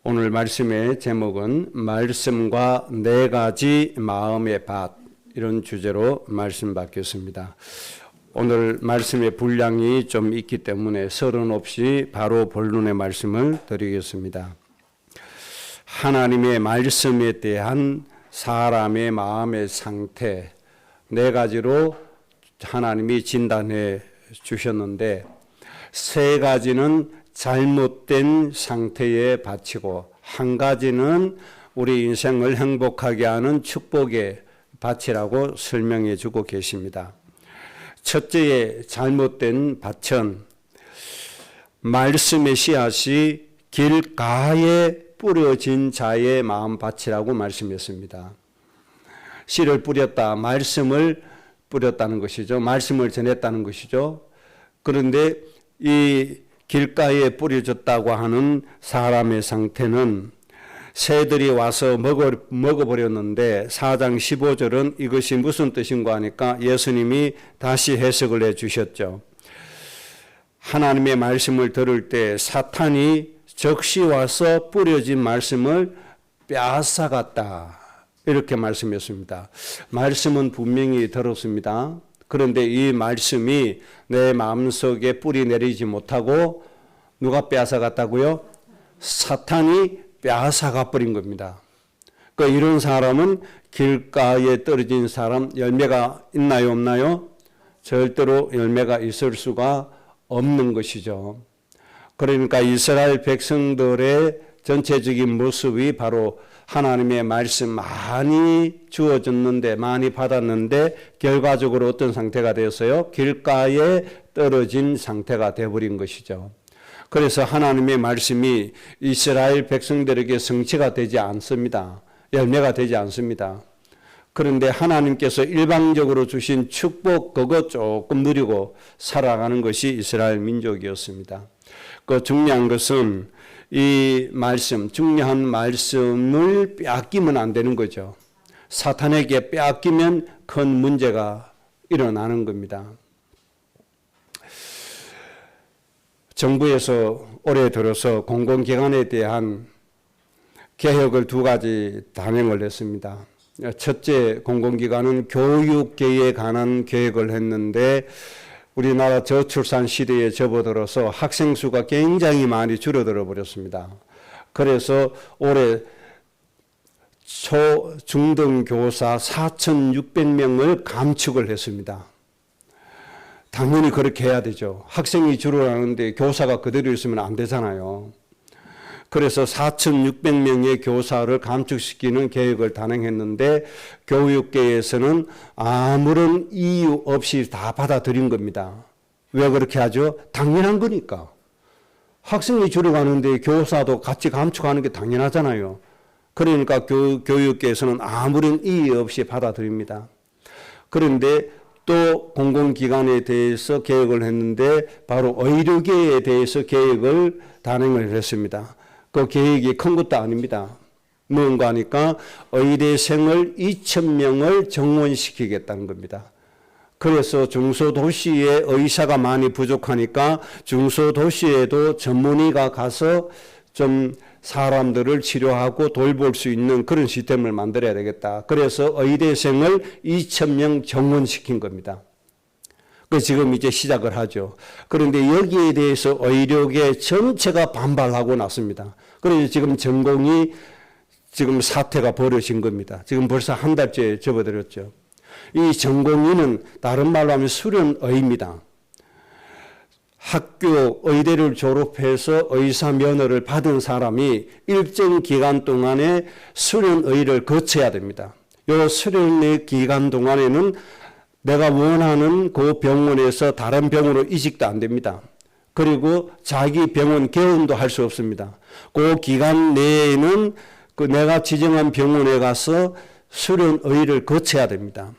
오늘 말씀의 제목은 말씀과 네 가지 마음의 밭, 이런 주제로 말씀 받겠습니다. 오늘 말씀의 분량이 좀 있기 때문에 서론 없이 바로 본론의 말씀을 드리겠습니다. 하나님의 말씀에 대한 사람의 마음의 상태, 네 가지로 하나님이 진단해 주셨는데, 세 가지는 잘못된 상태에 바치고, 한 가지는 우리 인생을 행복하게 하는 축복의 밭이라고 설명해 주고 계십니다. 첫째의 잘못된 밭은 말씀의 씨앗이 길가에 뿌려진 자의 마음밭이라고 말씀했습니다. 씨를 뿌렸다, 말씀을 뿌렸다는 것이죠. 말씀을 전했다는 것이죠. 그런데 이 길가에 뿌려졌다고 하는 사람의 상태는 새들이 와서 먹어버렸는데 4장 15절은 이것이 무슨 뜻인가 하니까 예수님이 다시 해석을 해 주셨죠. 하나님의 말씀을 들을 때 사탄이 적시 와서 뿌려진 말씀을 빼앗아갔다, 이렇게 말씀했습니다. 말씀은 분명히 들었습니다. 그런데 이 말씀이 내 마음속에 뿌리 내리지 못하고 누가 빼앗아갔다고요? 사탄이 빼앗아가 버린 겁니다. 그러니까 이런 사람은 길가에 떨어진 사람, 열매가 있나요, 없나요? 절대로 열매가 있을 수가 없는 것이죠. 그러니까 이스라엘 백성들의 전체적인 모습이 바로 하나님의 말씀 많이 주어졌는데, 많이 받았는데 결과적으로 어떤 상태가 되었어요? 길가에 떨어진 상태가 되어버린 것이죠. 그래서 하나님의 말씀이 이스라엘 백성들에게 성취가 되지 않습니다. 열매가 되지 않습니다. 그런데 하나님께서 일방적으로 주신 축복, 그거 조금 누리고 살아가는 것이 이스라엘 민족이었습니다. 그 중요한 것은 이 말씀, 중요한 말씀을 빼앗기면 안 되는 거죠. 사탄에게 빼앗기면 큰 문제가 일어나는 겁니다. 정부에서 올해 들어서 공공기관에 대한 개혁을 두 가지 단행을 했습니다. 첫째 공공기관은 교육계에 관한 계획을 했는데, 우리나라 저출산 시대에 접어들어서 학생 수가 굉장히 많이 줄어들어 버렸습니다. 그래서 올해 초, 중등 교사 4,600명을 감축을 했습니다. 당연히 그렇게 해야 되죠. 학생이 줄어가는데 교사가 그대로 있으면 안 되잖아요. 그래서 4,600명의 교사를 감축시키는 계획을 단행했는데, 교육계에서는 아무런 이유 없이 다 받아들인 겁니다. 왜 그렇게 하죠? 당연한 거니까. 학생이 줄어가는데 교사도 같이 감축하는 게 당연하잖아요. 그러니까 교육계에서는 아무런 이유 없이 받아들입니다. 그런데 또 공공기관에 대해서 계획을 했는데, 바로 의료계에 대해서 계획을 단행을 했습니다. 그 계획이 큰 것도 아닙니다. 뭔가 하니까 의대생을 2,000명을 정원시키겠다는 겁니다. 그래서 중소도시에 의사가 많이 부족하니까 중소도시에도 전문의가 가서 좀 사람들을 치료하고 돌볼 수 있는 그런 시스템을 만들어야 되겠다. 그래서 의대생을 2,000명 정원시킨 겁니다. 지금 이제 시작을 하죠. 그런데 여기에 대해서 의료계 전체가 반발하고 났습니다. 그래서 지금 전공이 지금 사태가 벌어진 겁니다. 지금 벌써 한 달째 접어들었죠. 이 전공의는 다른 말로 하면 수련의입니다. 학교 의대를 졸업해서 의사 면허를 받은 사람이 일정 기간 동안에 수련의를 거쳐야 됩니다. 이 수련의 기간 동안에는 내가 원하는 그 병원에서 다른 병원으로 이직도 안 됩니다. 그리고 자기 병원 개원도 할 수 없습니다. 그 기간 내에는 그 내가 지정한 병원에 가서 수련의를 거쳐야 됩니다.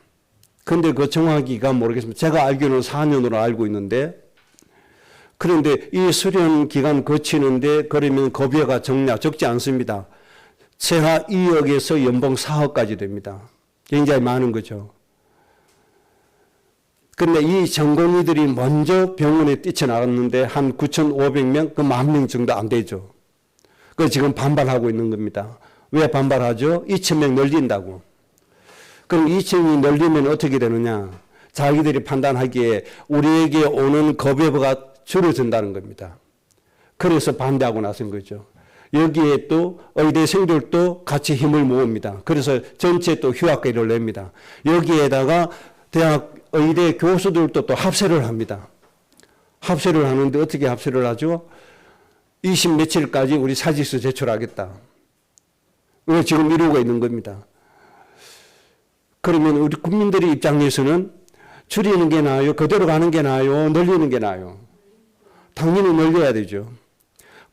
그런데 그 정확히가 모르겠습니다. 제가 알기로는 4년으로 알고 있는데, 그런데 이 수련 기간 거치는데 그러면 급여가 적지 않습니다. 최하 2억에서 연봉 4억까지 됩니다. 굉장히 많은 거죠. 그런데 이 전공의들이 먼저 병원에 뛰쳐나갔는데 한 9,500명, 그 10,000명 정도 안 되죠. 그 지금 반발하고 있는 겁니다. 왜 반발하죠? 2,000명 늘린다고. 그럼 2,000명이 늘리면 어떻게 되느냐? 자기들이 판단하기에 우리에게 오는 급여가 줄어든다는 겁니다. 그래서 반대하고 나선 거죠. 여기에 또 의대생들도 같이 힘을 모읍니다. 그래서 전체 또 휴학계를 냅니다. 여기에다가 대학 의대 교수들도 또 합세를 합니다. 합세를 하는데 어떻게 합세를 하죠? 20 며칠까지 우리 사직서 제출하겠다. 이거 지금 이루고 있는 겁니다. 그러면 우리 국민들의 입장에서는 줄이는 게 나아요? 그대로 가는 게 나아요? 늘리는 게 나아요? 당연히 늘려야 되죠.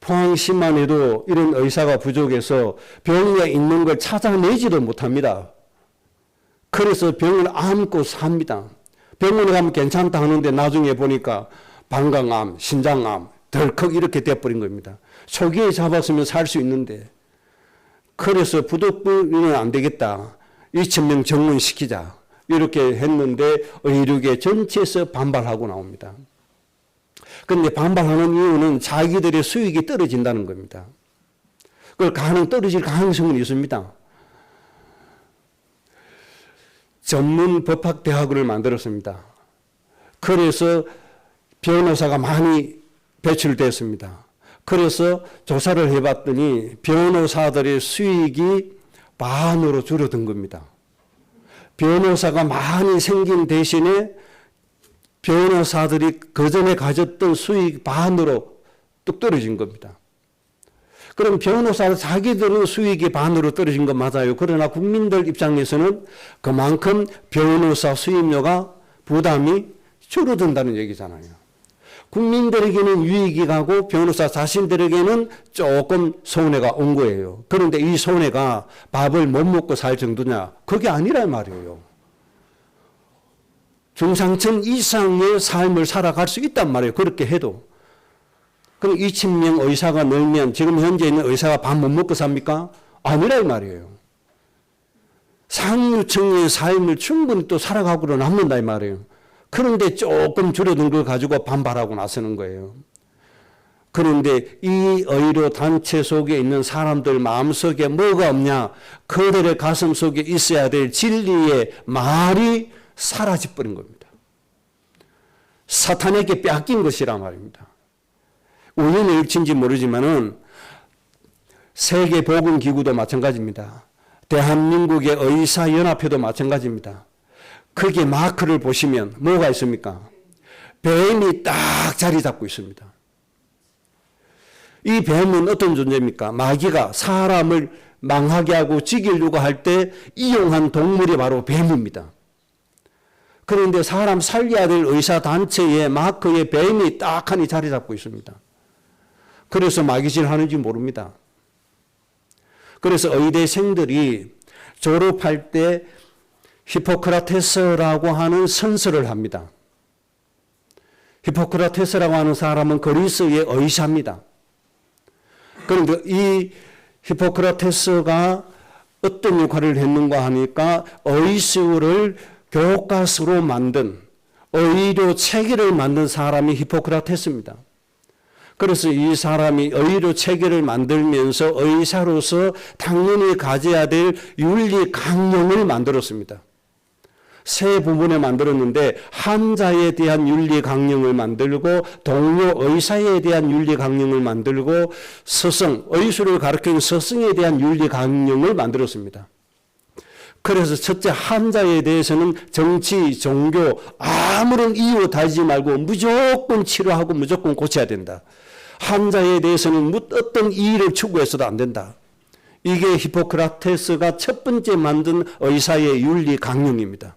포항시만 해도 이런 의사가 부족해서 병원에 있는 걸 찾아내지도 못합니다. 그래서 병을 안고 삽니다. 병원에 가면 괜찮다 하는데 나중에 보니까 방광암, 신장암, 덜컥 이렇게 돼버린 겁니다. 초기에 잡았으면 살 수 있는데. 그래서 부득불이는 안 되겠다. 2,000명 정문시키자. 이렇게 했는데 의료계 전체에서 반발하고 나옵니다. 그런데 반발하는 이유는 자기들의 수익이 떨어진다는 겁니다. 그걸 떨어질 가능성은 있습니다. 전문 법학대학을 만들었습니다. 그래서 변호사가 많이 배출됐습니다. 그래서 조사를 해봤더니 변호사들의 수익이 반으로 줄어든 겁니다. 변호사가 많이 생긴 대신에 변호사들이 그전에 가졌던 수익 반으로 뚝 떨어진 겁니다. 그럼 변호사 자기들은 수익이 반으로 떨어진 건 맞아요. 그러나 국민들 입장에서는 그만큼 변호사 수임료가 부담이 줄어든다는 얘기잖아요. 국민들에게는 유익이 가고 변호사 자신들에게는 조금 손해가 온 거예요. 그런데 이 손해가 밥을 못 먹고 살 정도냐? 그게 아니란 말이에요. 중상층 이상의 삶을 살아갈 수 있단 말이에요. 그렇게 해도. 그럼 2,000명 의사가 늘면 지금 현재 있는 의사가 밥 못 먹고 삽니까? 아니란 말이에요. 상류층의 삶을 충분히 또 살아가고는 남는다 이 말이에요. 그런데 조금 줄어든 걸 가지고 반발하고 나서는 거예요. 그런데 이 의료 단체 속에 있는 사람들 마음속에 뭐가 없냐? 그들의 가슴 속에 있어야 될 진리의 말이 사라져버린 겁니다. 사탄에게 빼앗긴 것이란 말입니다. 우연의 일치인지 모르지만은 세계보건기구도 마찬가지입니다. 대한민국의 의사연합회도 마찬가지입니다. 거기에 마크를 보시면 뭐가 있습니까? 뱀이 딱 자리 잡고 있습니다. 이 뱀은 어떤 존재입니까? 마귀가 사람을 망하게 하고 죽이려고 할 때 이용한 동물이 바로 뱀입니다. 그런데 사람 살려야 될 의사단체에 마크에 뱀이 딱하니 자리 잡고 있습니다. 그래서 마귀질 하는지 모릅니다. 그래서 의대생들이 졸업할 때 히포크라테스라고 하는 선서를 합니다. 히포크라테스라고 하는 사람은 그리스의 의사입니다. 그런데 이 히포크라테스가 어떤 역할을 했는가 하니까 의술을 교과서로 만든 의료 체계를 만든 사람이 히포크라테스입니다. 그래서 이 사람이 의료 체계를 만들면서 의사로서 당연히 가져야 될 윤리 강령을 만들었습니다. 세 부분에 만들었는데 환자에 대한 윤리 강령을 만들고 동료 의사에 대한 윤리 강령을 만들고 스승, 의술을 가르치는 스승에 대한 윤리 강령을 만들었습니다. 그래서 첫째 환자에 대해서는 정치, 종교 아무런 이유 달지 말고 무조건 치료하고 무조건 고쳐야 된다. 환자에 대해서는 어떤 이의를 추구해서도 안 된다. 이게 히포크라테스가 첫 번째 만든 의사의 윤리 강령입니다.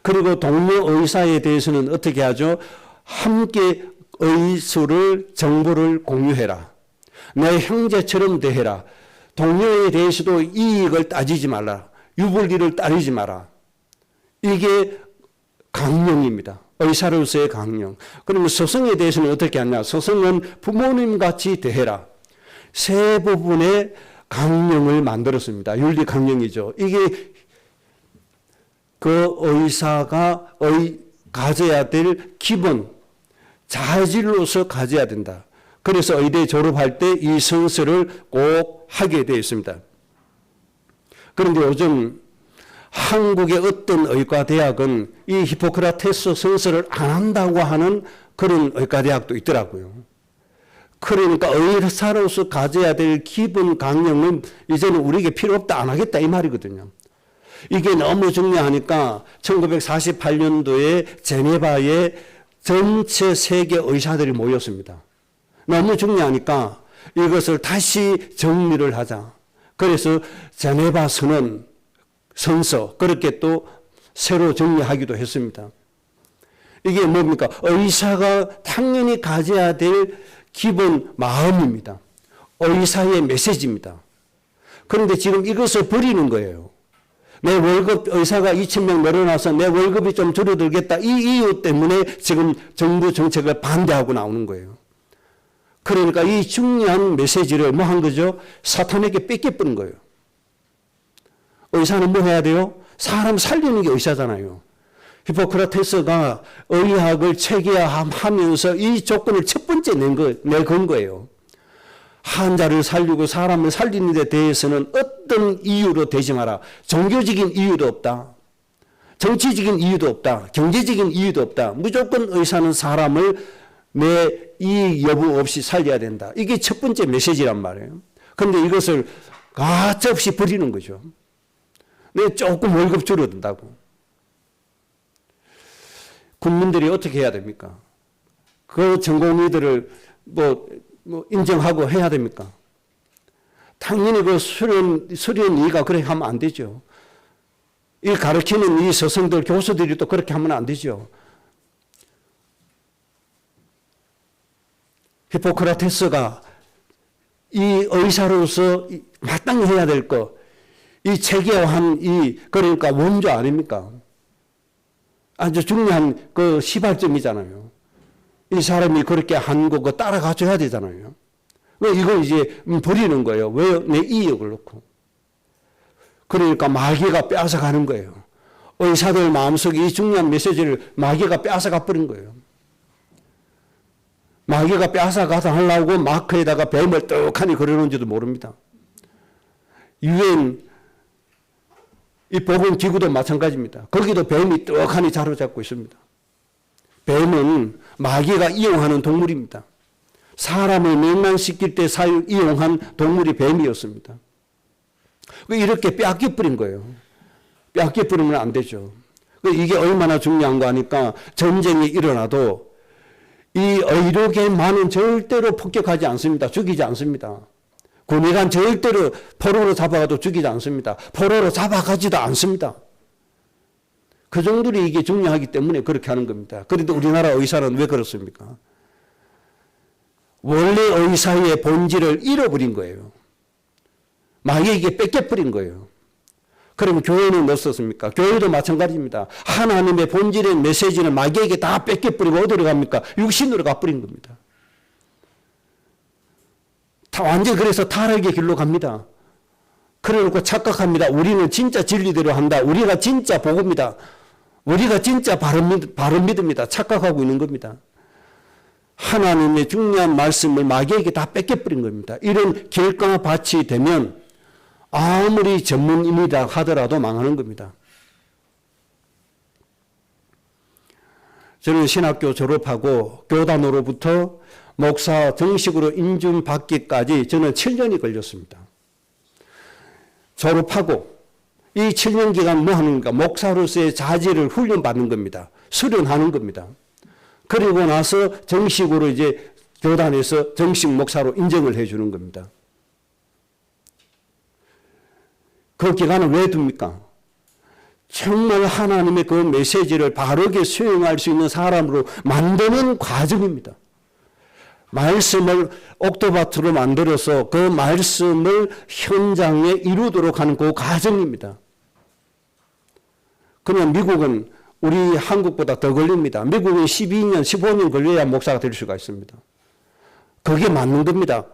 그리고 동료 의사에 대해서는 어떻게 하죠? 함께 의술을 정보를 공유해라. 내 형제처럼 대해라. 동료에 대해서도 이익을 따지지 말라. 유불리를 따르지 마라. 이게 강령입니다. 의사로서의 강령. 그러면 스승에 대해서는 어떻게 하냐? 스승은 부모님같이 대해라. 세 부분의 강령을 만들었습니다. 윤리 강령이죠. 이게 그 의사가 가져야 될 기본 자질로서 가져야 된다. 그래서 의대 졸업할 때 이 선서를 꼭 하게 되어 있습니다. 그런데 요즘 한국의 어떤 의과대학은 이 히포크라테스 선서를 안 한다고 하는 그런 의과대학도 있더라고요. 그러니까 의사로서 가져야 될 기본 강령은 이제는 우리에게 필요 없다, 안 하겠다 이 말이거든요. 이게 너무 중요하니까 1948년도에 제네바에 전체 세계 의사들이 모였습니다. 너무 중요하니까 이것을 다시 정리를 하자. 그래서 제네바 선언, 선서 그렇게 또 새로 정리하기도 했습니다. 이게 뭡니까? 의사가 당연히 가져야 될 기본 마음입니다. 의사의 메시지입니다. 그런데 지금 이것을 버리는 거예요. 내 월급, 의사가 2,000명 늘어나서 내 월급이 좀 줄어들겠다. 이 이유 때문에 지금 정부 정책을 반대하고 나오는 거예요. 그러니까 이 중요한 메시지를 뭐 한 거죠? 사탄에게 뺏겨버린 거예요. 의사는 뭐 해야 돼요? 사람 살리는 게 의사잖아요. 히포크라테스가 의학을 체계화하면서 이 조건을 첫 번째 내건 거예요. 환자를 살리고 사람을 살리는 데 대해서는 어떤 이유로 되지 마라. 종교적인 이유도 없다. 정치적인 이유도 없다. 경제적인 이유도 없다. 무조건 의사는 사람을 내 이익 여부 없이 살려야 된다. 이게 첫 번째 메시지란 말이에요. 그런데 이것을 가차없이 버리는 거죠. 내 조금 월급 줄어든다고. 국민들이 어떻게 해야 됩니까? 그 전공의들을 인정하고 해야 됩니까? 당연히 그 수련이가 그렇게 하면 안 되죠. 이 가르치는 이 스승들, 교수들이 또 그렇게 하면 안 되죠. 히포크라테스가 이 의사로서 마땅히 해야 될 것, 이 체계화한 그러니까 원조 아닙니까? 아주 중요한 그 시발점이잖아요. 이 사람이 그렇게 한 거 따라가줘야 되잖아요. 왜 이걸 이제 버리는 거예요? 왜 내 이익을 놓고? 그러니까 마귀가 빼앗아가는 거예요. 의사들 마음속에 이 중요한 메시지를 마귀가 빼앗아가 버린 거예요. 마귀가 빼앗아가서 하려고 마크에다가 뱀을 떡하니 그려놓은지도 모릅니다. 유엔 이 보건기구도 마찬가지입니다. 거기도 뱀이 떡하니 자로잡고 있습니다. 뱀은 마귀가 이용하는 동물입니다. 사람을 멸망시킬 때 이용한 동물이 뱀이었습니다. 이렇게 빼앗겨버린 거예요. 빼앗겨버리면 안 되죠. 이게 얼마나 중요한 거 하니까 전쟁이 일어나도 이 의료계만은 절대로 폭격하지 않습니다. 죽이지 않습니다. 군의관 절대로 포로로 잡아가도 죽이지 않습니다. 포로로 잡아가지도 않습니다. 그 정도로 이게 중요하기 때문에 그렇게 하는 겁니다. 그런데 우리나라 의사는 왜 그렇습니까? 원래 의사의 본질을 잃어버린 거예요. 마귀에게 뺏겨버린 거예요. 그러면 교회는 어떻습니까? 교회도 마찬가지입니다. 하나님의 본질의 메시지는 마귀에게 다 뺏겨버리고 어디로 갑니까? 육신으로 가버린 겁니다. 완전히 그래서 타락의 길로 갑니다. 그래놓고 착각합니다. 우리는 진짜 진리대로 한다. 우리가 진짜 복음이다. 우리가 진짜 바른 믿음이다. 착각하고 있는 겁니다. 하나님의 중요한 말씀을 마귀에게 다 뺏겨버린 겁니다. 이런 길가밭이 되면 아무리 전문인이다 하더라도 망하는 겁니다. 저는 신학교 졸업하고 교단으로부터 목사 정식으로 인준받기까지 저는 7년이 걸렸습니다. 졸업하고 이 7년 기간 뭐 하는 겁니까? 목사로서의 자질을 훈련받는 겁니다. 수련하는 겁니다. 그리고 나서 정식으로 이제 교단에서 정식 목사로 인정을 해 주는 겁니다. 그 기간을 왜 둡니까? 정말 하나님의 그 메시지를 바르게 수행할 수 있는 사람으로 만드는 과정입니다. 말씀을 옥토바트로 만들어서 그 말씀을 현장에 이루도록 하는 그 과정입니다. 그러면 미국은 우리 한국보다 더 걸립니다. 미국은 12년, 15년 걸려야 목사가 될 수가 있습니다. 그게 맞는 겁니다.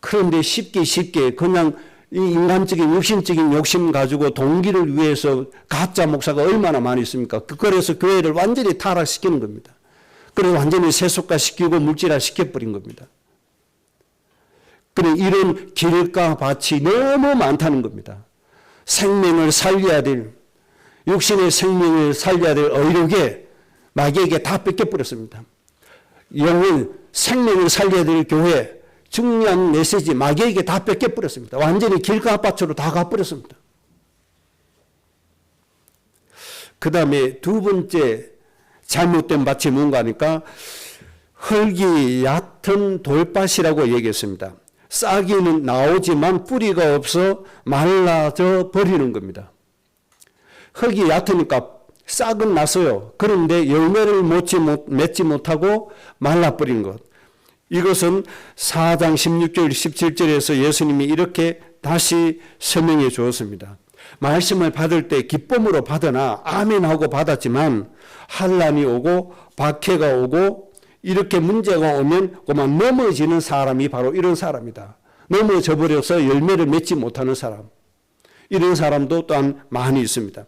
그런데 쉽게 그냥 이 인간적인 육신적인 욕심 가지고 동기를 위해서 가짜 목사가 얼마나 많이 있습니까? 그래서 교회를 완전히 타락시키는 겁니다. 그래서 완전히 세속화시키고 물질화시켜버린 겁니다. 그래 이런 길가 밭이 너무 많다는 겁니다. 생명을 살려야 될, 육신의 생명을 살려야 될 의료계 마귀에게 다 뺏겨버렸습니다. 영을, 생명을 살려야 될 교회, 중요한 메시지 마귀에게 다 뺏겨버렸습니다. 완전히 길가 밭으로 다 가버렸습니다. 그 다음에 두 번째 잘못된 밭이 뭔가 하니까 흙이 얕은 돌밭이라고 얘기했습니다. 싹이는 나오지만 뿌리가 없어 말라져 버리는 겁니다. 흙이 얕으니까 싹은 났어요. 그런데 열매를 맺지 못하고 말라버린 것. 이것은 4장 16절 17절에서 예수님이 이렇게 다시 설명해 주었습니다. 말씀을 받을 때 기쁨으로 받으나 아멘하고 받았지만 환난이 오고 박해가 오고 이렇게 문제가 오면 그만 넘어지는 사람이 바로 이런 사람이다. 넘어져 버려서 열매를 맺지 못하는 사람. 이런 사람도 또한 많이 있습니다.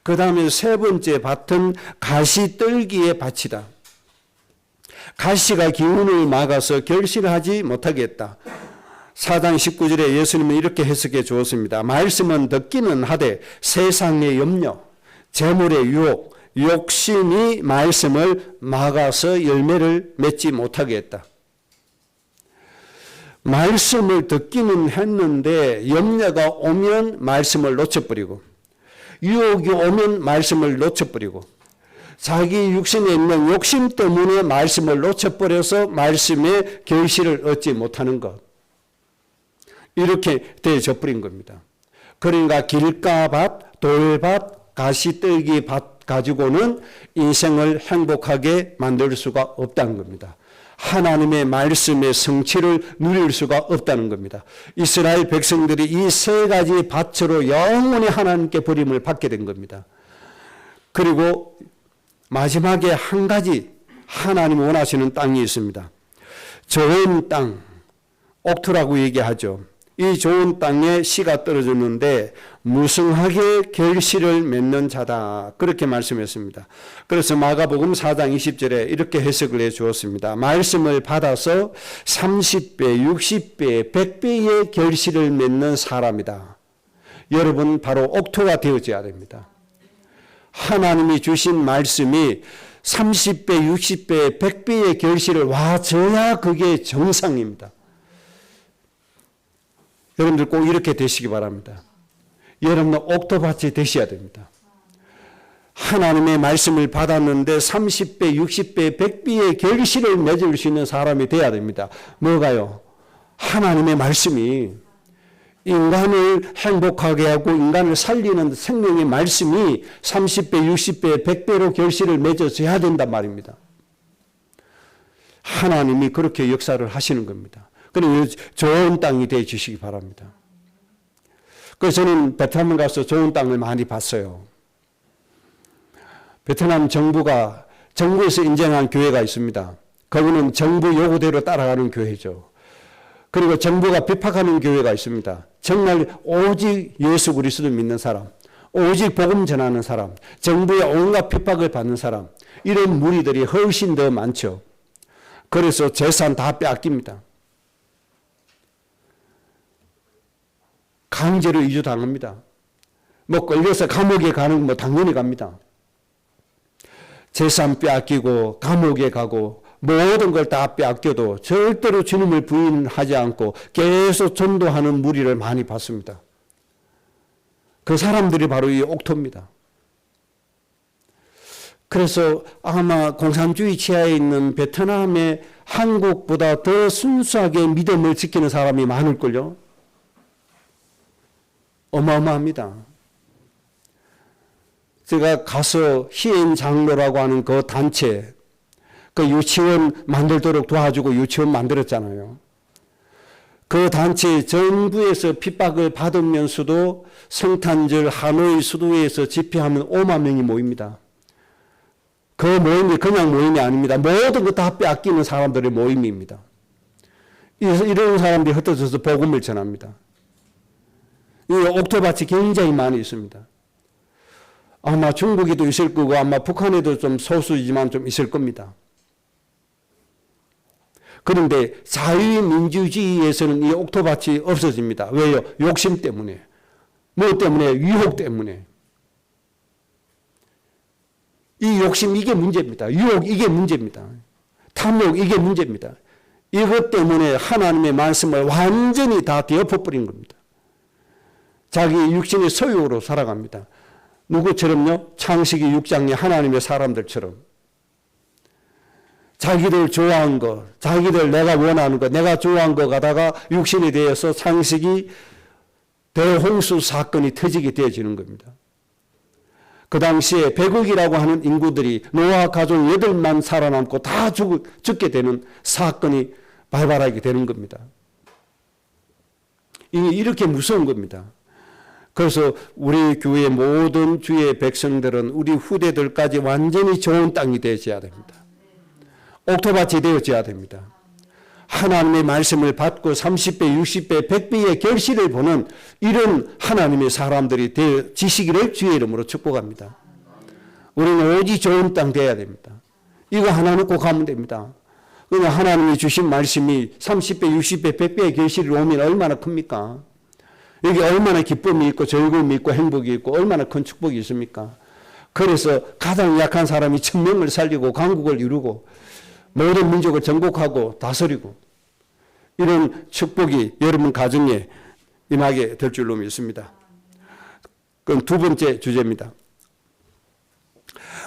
그 다음에 세 번째 밭은 가시떨기의 밭이다. 가시가 기운을 막아서 결실하지 못하게 했다. 4장 19절에 예수님은 이렇게 해석해 주었습니다. 말씀은 듣기는 하되 세상의 염려, 재물의 유혹, 욕심이 말씀을 막아서 열매를 맺지 못하게 했다. 말씀을 듣기는 했는데 염려가 오면 말씀을 놓쳐버리고 유혹이 오면 말씀을 놓쳐버리고 자기 육신에 있는 욕심 때문에 말씀을 놓쳐버려서 말씀의 결실을 얻지 못하는 것. 이렇게 되어져 버린 겁니다. 그러니까 길가밭, 돌밭, 가시떨기 밭 가지고는 인생을 행복하게 만들 수가 없다는 겁니다. 하나님의 말씀의 성취를 누릴 수가 없다는 겁니다. 이스라엘 백성들이 이 세 가지 밭으로 영원히 하나님께 버림을 받게 된 겁니다. 그리고 마지막에 한 가지 하나님 원하시는 땅이 있습니다. 좋은 땅, 옥토라고 얘기하죠. 이 좋은 땅에 씨가 떨어졌는데 무성하게 결실을 맺는 자다. 그렇게 말씀했습니다. 그래서 마가복음 4장 20절에 이렇게 해석을 해 주었습니다. 말씀을 받아서 30배, 60배, 100배의 결실을 맺는 사람이다. 여러분 바로 옥토가 되어져야 됩니다. 하나님이 주신 말씀이 30배, 60배, 100배의 결실을 와줘야 그게 정상입니다. 여러분들 꼭 이렇게 되시기 바랍니다. 여러분은 옥토밭이 되셔야 됩니다. 하나님의 말씀을 받았는데 30배, 60배, 100배의 결실을 맺을 수 있는 사람이 되어야 됩니다. 뭐가요? 하나님의 말씀이 인간을 행복하게 하고 인간을 살리는 생명의 말씀이 30배, 60배, 100배로 결실을 맺어져야 된단 말입니다. 하나님이 그렇게 역사를 하시는 겁니다. 그리고 좋은 땅이 되어 주시기 바랍니다. 그래서 저는 베트남 가서 좋은 땅을 많이 봤어요. 베트남 정부에서 인정한 교회가 있습니다. 거기는 정부 요구대로 따라가는 교회죠. 그리고 정부가 비판하는 교회가 있습니다. 정말 오직 예수 그리스도 믿는 사람, 오직 복음 전하는 사람, 정부의 온갖 핍박을 받는 사람, 이런 무리들이 훨씬 더 많죠. 그래서 재산 다 빼앗깁니다. 강제로 이주당합니다. 뭐 걸려서 감옥에 가는 거 당연히 갑니다. 재산 빼앗기고 감옥에 가고 모든 걸 다 빼앗겨도 절대로 주님을 부인하지 않고 계속 전도하는 무리를 많이 봤습니다. 그 사람들이 바로 이 옥토입니다. 그래서 아마 공산주의 치하에 있는 베트남의 한국보다 더 순수하게 믿음을 지키는 사람이 많을걸요. 어마어마합니다. 제가 가서 희엔 장로라고 하는 그 단체, 그 유치원 만들도록 도와주고 유치원 만들었잖아요. 그 단체 정부에서 핍박을 받으면서도 성탄절 하노이 수도에서 집회하면 5만 명이 모입니다. 그 모임이 그냥 모임이 아닙니다. 모든 것 다 빼앗기는 사람들의 모임입니다. 이런 사람들이 흩어져서 복음을 전합니다. 이 옥토밭이 굉장히 많이 있습니다. 아마 중국에도 있을 거고 아마 북한에도 좀 소수이지만 좀 있을 겁니다. 그런데 자유민주주의에서는 이 옥토밭이 없어집니다. 왜요? 욕심 때문에. 뭐 때문에? 유혹 때문에. 이 욕심 이게 문제입니다. 유혹 이게 문제입니다. 탐욕 이게 문제입니다. 이것 때문에 하나님의 말씀을 완전히 다 뒤엎어버린 겁니다. 자기 육신의 소유로 살아갑니다. 누구처럼요? 창세기 6장의 하나님의 사람들처럼. 자기들 좋아한 거, 자기들 내가 원하는 거, 내가 좋아한 거 가다가 육신에 대해서 창세기 대홍수 사건이 터지게 되어지는 겁니다. 그 당시에 100억이라고 하는 인구들이 노아 가족 8만 살아남고 다 죽게 되는 사건이 발발하게 되는 겁니다. 이렇게 무서운 겁니다. 그래서 우리 교회 모든 주의 백성들은 우리 후대들까지 완전히 좋은 땅이 되어져야 됩니다. 옥토밭이 되어져야 됩니다. 하나님의 말씀을 받고 30배, 60배, 100배의 결실을 보는 이런 하나님의 사람들이 되어지시기를 주의 이름으로 축복합니다. 우리는 오직 좋은 땅 되어야 됩니다. 이거 하나 놓고 가면 됩니다. 그러나 하나님이 주신 말씀이 30배, 60배, 100배의 결실이 오면 얼마나 큽니까? 여기 얼마나 기쁨이 있고 즐거움이 있고 행복이 있고 얼마나 큰 축복이 있습니까? 그래서 가장 약한 사람이 천명을 살리고 강국을 이루고 모든 민족을 정복하고 다스리고 이런 축복이 여러분 가정에 임하게 될 줄로 믿습니다. 그럼 두 번째 주제입니다.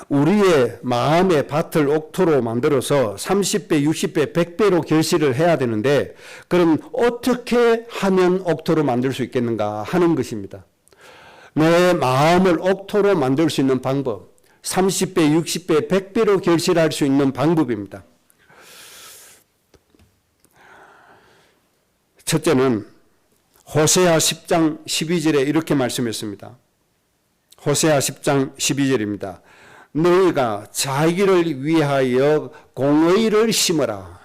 우리의 마음의 밭을 옥토로 만들어서 30배, 60배, 100배로 결실을 해야 되는데 그럼 어떻게 하면 옥토로 만들 수 있겠는가 하는 것입니다. 내 마음을 옥토로 만들 수 있는 방법, 30배, 60배, 100배로 결실할 수 있는 방법입니다. 첫째는 호세아 10장 12절에 이렇게 말씀했습니다. 호세아 10장 12절입니다. 너희가 자기를 위하여 공의를 심으라.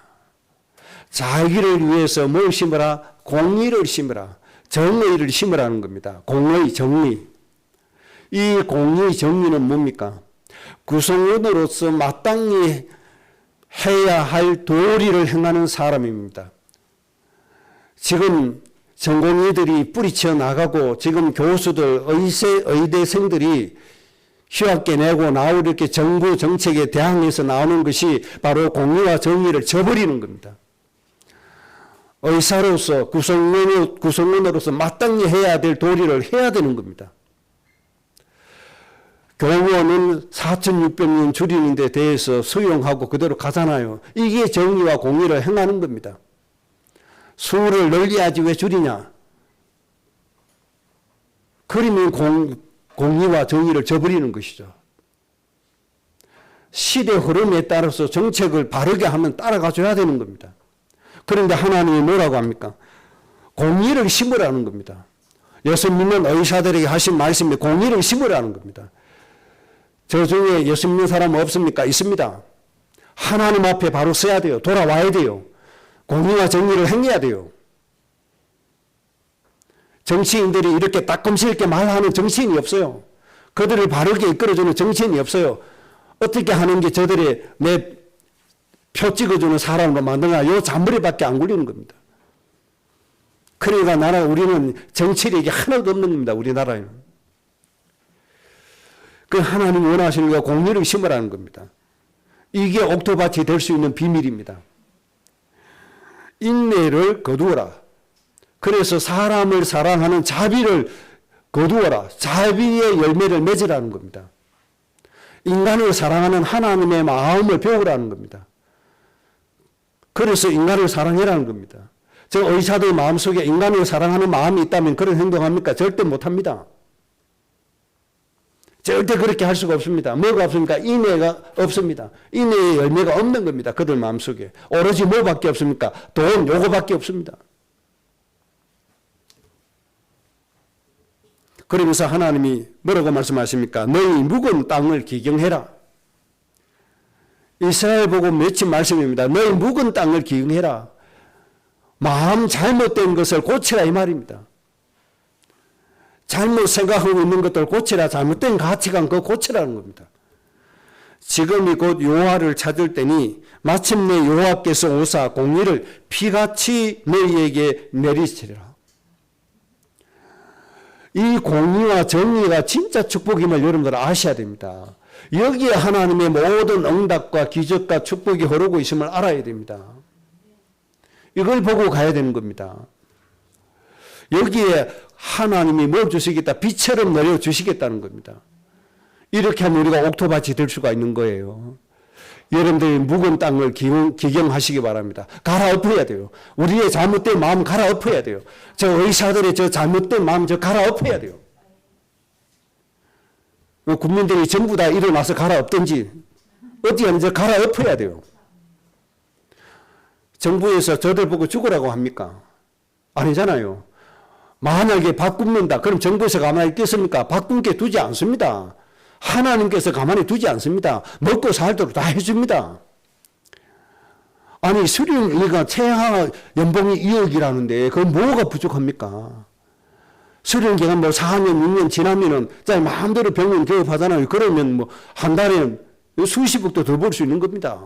자기를 위해서 뭘 심으라? 공의를 심으라. 정의를 심으라는 겁니다. 공의, 정의. 이 공의, 정의는 뭡니까? 구성원으로서 마땅히 해야 할 도리를 행하는 사람입니다. 지금 전공의들이 뿌리쳐 나가고 지금 교수들, 의대생들이 휴학계 내고 나올 이렇게 정부 정책에 대항해서 나오는 것이 바로 공의와 정의를 저버리는 겁니다. 의사로서 구성원으로서 마땅히 해야 될 도리를 해야 되는 겁니다. 교원은 4,600명 줄이는 데 대해서 수용하고 그대로 가잖아요. 이게 정의와 공의를 행하는 겁니다. 수를 늘려야지 왜 줄이냐? 그러면 공의와 정의를 저버리는 것이죠. 시대 흐름에 따라서 정책을 바르게 하면 따라가줘야 되는 겁니다. 그런데 하나님이 뭐라고 합니까? 공의를 심으라는 겁니다. 예수 믿는 의사들에게 하신 말씀이 공의를 심으라는 겁니다. 저 중에 예수 믿는 사람 없습니까? 있습니다. 하나님 앞에 바로 서야 돼요. 돌아와야 돼요. 공의와 정의를 행해야 돼요. 정치인들이 이렇게 따끔스럽게 말하는 정치인이 없어요. 그들을 바르게 이끌어주는 정치인이 없어요. 어떻게 하는 게 저들의 내 표 찍어주는 사람으로 만드냐? 요 잔머리밖에 안 굴리는 겁니다. 그러니까 우리는 정치력이 하나도 없는 겁니다. 우리나라에는. 그 하나님이 원하시는 게 공의를 심으라는 겁니다. 이게 옥토밭이 될 수 있는 비밀입니다. 인내를 거두어라. 그래서 사람을 사랑하는 자비를 거두어라. 자비의 열매를 맺으라는 겁니다. 인간을 사랑하는 하나님의 마음을 배우라는 겁니다. 그래서 인간을 사랑해라는 겁니다. 저 의사들 마음속에 인간을 사랑하는 마음이 있다면 그런 행동합니까? 절대 못합니다. 절대 그렇게 할 수가 없습니다. 뭐가 없습니까? 인내가 없습니다. 인내의 열매가 없는 겁니다. 그들 마음속에. 오로지 뭐밖에 없습니까? 돈, 요거밖에 없습니다. 그러면서 하나님이 뭐라고 말씀하십니까? 너희 묵은 땅을 기경해라. 이스라엘 보고 맺힌 말씀입니다. 너희 묵은 땅을 기경해라. 마음 잘못된 것을 고치라 이 말입니다. 잘못 생각하고 있는 것들 고치라. 잘못된 가치관 그거 고치라는 겁니다. 지금이 곧 여호와를 찾을 때니 마침내 여호와께서 오사 공의를 비같이 너희에게 내리시리라. 이 공의와 정의가 진짜 축복임을 여러분들 아셔야 됩니다. 여기에 하나님의 모든 응답과 기적과 축복이 흐르고 있음을 알아야 됩니다. 이걸 보고 가야 되는 겁니다. 여기에 하나님이 뭘 주시겠다? 빛처럼 내려주시겠다는 겁니다. 이렇게 하면 우리가 옥토밭이 될 수가 있는 거예요. 여러분들이 묵은 땅을 기경하시기 바랍니다. 갈아엎어야 돼요. 우리의 잘못된 마음 갈아엎어야 돼요. 저 의사들의 저 잘못된 마음 저 갈아엎어야 돼요. 국민들이 전부 다 일어나서 갈아엎든지 어디 하는지 갈아엎어야 돼요. 정부에서 저들 보고 죽으라고 합니까? 아니잖아요. 만약에 바꾼다. 그럼 정부에서 가만히 있겠습니까? 바꾼 게 두지 않습니다. 하나님께서 가만히 두지 않습니다. 먹고 살도록 다 해줍니다. 아니 수령이가 최하 연봉이 2억이라는데 그건 뭐가 부족합니까? 수령기간 뭐 4년 6년 지나면은 마음대로 병원 개업하잖아요. 그러면 뭐 한 달에 수십억도 더 벌 수 있는 겁니다.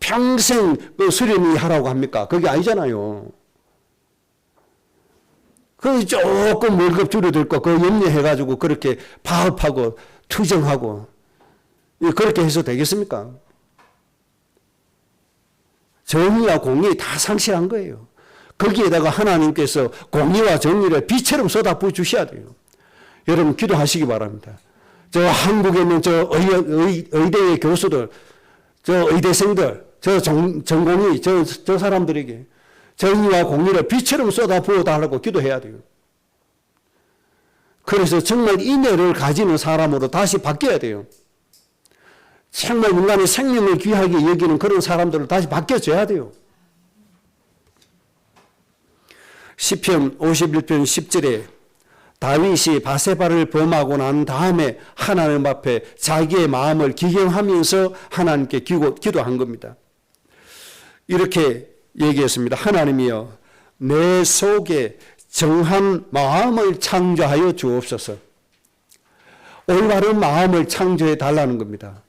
평생 수령이 하라고 합니까? 그게 아니잖아요. 그 조금 월급 줄여들 거 그거 염려해가지고 그렇게 파업하고 투정하고 그렇게 해서 되겠습니까? 정의와 공의 다 상실한 거예요. 거기에다가 하나님께서 공의와 정의를 빛처럼 쏟아부어 주셔야 돼요. 여러분 기도하시기 바랍니다. 저 한국에 있는 저 의대의 교수들, 저 의대생들, 저 전공의 저 사람들에게 정의와 공의를 빛처럼 쏟아부어 달라고 기도해야 돼요. 그래서 정말 인애를 가지는 사람으로 다시 바뀌어야 돼요. 정말 인간의 생명을 귀하게 여기는 그런 사람들로 다시 바뀌어져야 돼요. 시편 51편 10절에 다윗이 바세바를 범하고 난 다음에 하나님 앞에 자기의 마음을 기경하면서 하나님께 기도한 겁니다. 이렇게 얘기했습니다. 하나님이여 내 속에 정한 마음을 창조하여 주옵소서. 올바른 마음을 창조해 달라는 겁니다.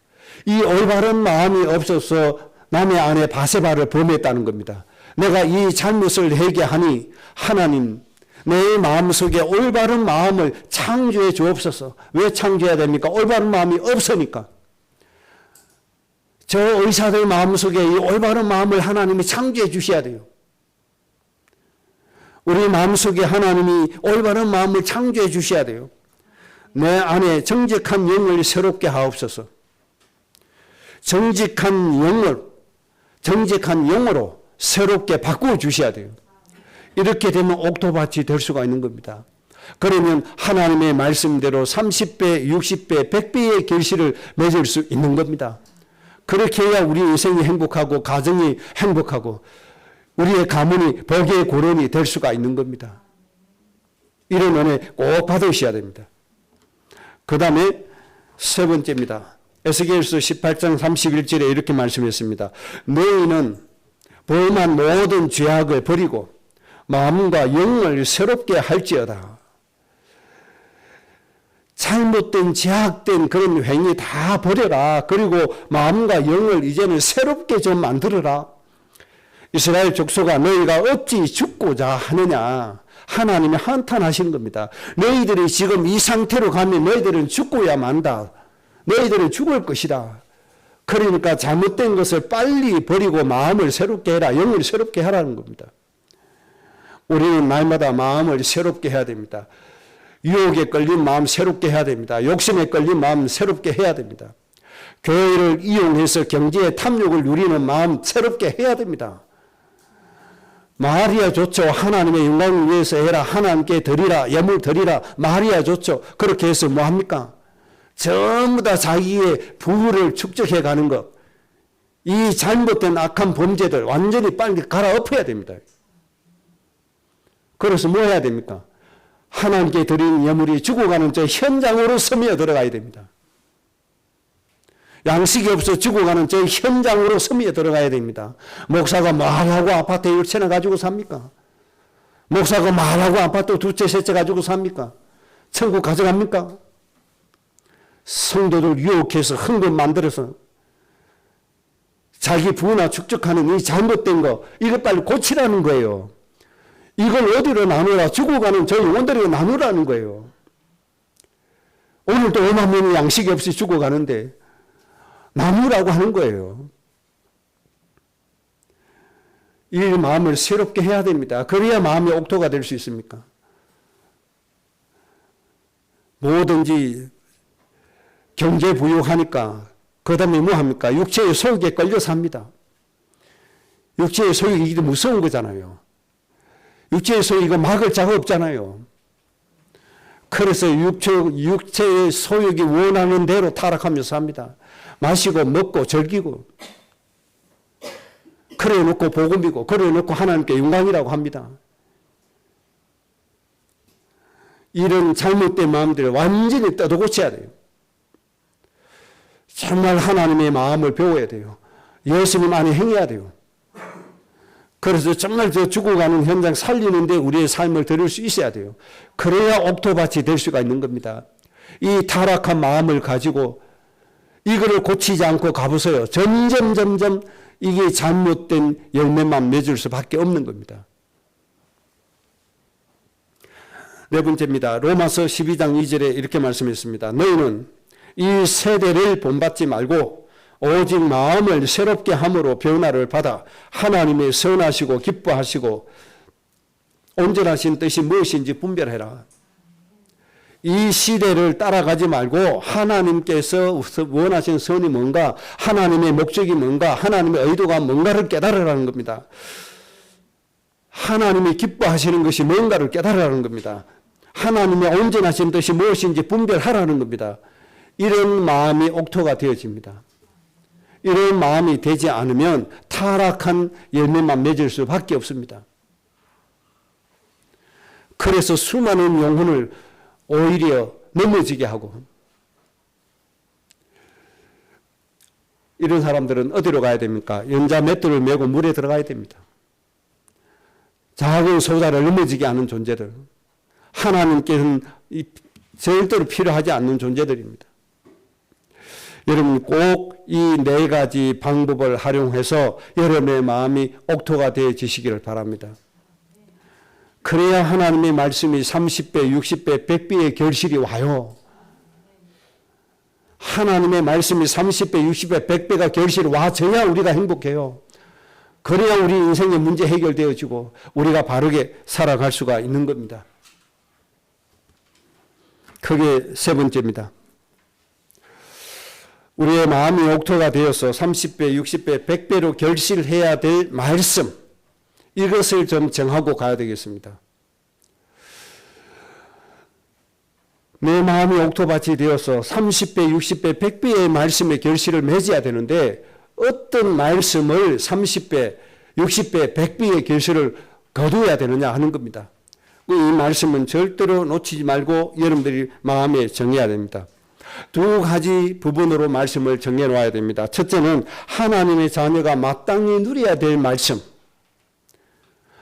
이 올바른 마음이 없어서 남의 아내 바세바를 범했다는 겁니다. 내가 이 잘못을 회개하니 하나님 내 마음속에 올바른 마음을 창조해 주옵소서. 왜 창조해야 됩니까? 올바른 마음이 없으니까. 저 의사들 마음속에 이 올바른 마음을 하나님이 창조해 주셔야 돼요. 우리 마음속에 하나님이 올바른 마음을 창조해 주셔야 돼요. 내 안에 정직한 영을 새롭게 하옵소서. 정직한 영으로 새롭게 바꾸어 주셔야 돼요. 이렇게 되면 옥토밭이 될 수가 있는 겁니다. 그러면 하나님의 말씀대로 30배, 60배, 100배의 결실을 맺을 수 있는 겁니다. 그렇게 해야 우리 인생이 행복하고 가정이 행복하고 우리의 가문이 복의 고론이 될 수가 있는 겁니다. 이런 은혜 꼭 받으셔야 됩니다. 그 다음에 세 번째입니다. 에스겔서 18장 31절에 이렇게 말씀했습니다. 너희는 범한 모든 죄악을 버리고 마음과 영을 새롭게 할지어다. 잘못된 제약된 그런 행위 다 버려라. 그리고 마음과 영을 이제는 새롭게 좀 만들어라. 이스라엘 족속아 너희가 어찌 죽고자 하느냐. 하나님이 한탄하시는 겁니다. 너희들이 지금 이 상태로 가면 너희들은 죽고야 만다. 너희들은 죽을 것이다. 그러니까 잘못된 것을 빨리 버리고 마음을 새롭게 해라. 영을 새롭게 하라는 겁니다. 우리는 날마다 마음을 새롭게 해야 됩니다. 유혹에 끌린 마음 새롭게 해야 됩니다. 욕심에 끌린 마음 새롭게 해야 됩니다. 교회를 이용해서 경제의 탐욕을 누리는 마음 새롭게 해야 됩니다. 마리아 좋죠. 하나님의 영광을 위해서 해라. 하나님께 드리라. 예물 드리라. 마리아 좋죠. 그렇게 해서 뭐합니까? 전부 다 자기의 부를 축적해 가는 것. 이 잘못된 악한 범죄들 완전히 빨리 갈아엎어야 됩니다. 그래서 뭐 해야 됩니까? 하나님께 드린 예물이 죽어가는 저 현장으로 스며 들어가야 됩니다. 양식이 없어 죽어가는 저 현장으로 스며 들어가야 됩니다. 목사가 말하고 아파트 1채나 가지고 삽니까? 목사가 말하고 아파트 2채, 3채 가지고 삽니까? 천국 가져갑니까? 성도들 유혹해서 흥분 만들어서 자기 부나 축적하는 이 잘못된 거, 이거 빨리 고치라는 거예요. 이걸 어디로 나누라? 죽어가는 저희 영혼들에게 나누라는 거예요. 오늘도 5만 명이 양식이 없이 죽어가는데 나누라고 하는 거예요. 이 마음을 새롭게 해야 됩니다. 그래야 마음이 옥토가 될 수 있습니까? 뭐든지 경제 부유하니까 그 다음에 뭐 합니까? 육체의 소욕에 끌려 삽니다. 육체의 소욕이 이게 무서운 거잖아요. 육체의 소욕 이거 막을 자가 없잖아요. 그래서 육체의 소욕이 원하는 대로 타락하면서 삽니다. 마시고 먹고 즐기고 그래 놓고 복음이고 그래 놓고 하나님께 영광이라고 합니다. 이런 잘못된 마음들을 완전히 뜯어고쳐야 돼요. 정말 하나님의 마음을 배워야 돼요. 예수님 안에 행해야 돼요. 그래서 정말 저 죽어가는 현장 살리는데 우리의 삶을 드릴 수 있어야 돼요. 그래야 옥토밭이 될 수가 있는 겁니다. 이 타락한 마음을 가지고 이거를 고치지 않고 가보세요. 점점 이게 잘못된 열매만 맺을 수밖에 없는 겁니다. 네 번째입니다. 로마서 12장 2절에 이렇게 말씀했습니다. 너희는 이 세대를 본받지 말고 오직 마음을 새롭게 함으로 변화를 받아 하나님의 선하시고 기뻐하시고 온전하신 뜻이 무엇인지 분별해라. 이 시대를 따라가지 말고 하나님께서 원하신 선이 뭔가, 하나님의 목적이 뭔가, 하나님의 의도가 뭔가를 깨달으라는 겁니다. 하나님이 기뻐하시는 것이 뭔가를 깨달으라는 겁니다. 하나님의 온전하신 뜻이 무엇인지 분별하라는 겁니다. 이런 마음이 옥토가 되어집니다. 이런 마음이 되지 않으면 타락한 열매만 맺을 수밖에 없습니다. 그래서 수많은 영혼을 오히려 넘어지게 하고, 이런 사람들은 어디로 가야 됩니까? 연자 맷돌을 메고 물에 들어가야 됩니다. 작은 소자를 넘어지게 하는 존재들, 하나님께서는 절대로 필요하지 않는 존재들입니다. 여러분 꼭 이 네 가지 방법을 활용해서 여러분의 마음이 옥토가 되어지시기를 바랍니다. 그래야 하나님의 말씀이 30배, 60배, 100배의 결실이 와요. 하나님의 말씀이 30배, 60배, 100배가 결실이 와줘야 우리가 행복해요. 그래야 우리 인생의 문제 해결되어지고 우리가 바르게 살아갈 수가 있는 겁니다. 그게 세 번째입니다. 우리의 마음이 옥토가 되어서 30배, 60배, 100배로 결실해야 될 말씀, 이것을 좀 정하고 가야 되겠습니다. 내 마음이 옥토밭이 되어서 30배, 60배, 100배의 말씀의 결실을 맺어야 되는데 어떤 말씀을 30배, 60배, 100배의 결실을 거두어야 되느냐 하는 겁니다. 이 말씀은 절대로 놓치지 말고 여러분들이 마음에 정해야 됩니다. 두 가지 부분으로 말씀을 정해 놓아야 됩니다. 첫째는 하나님의 자녀가 마땅히 누려야 될 말씀,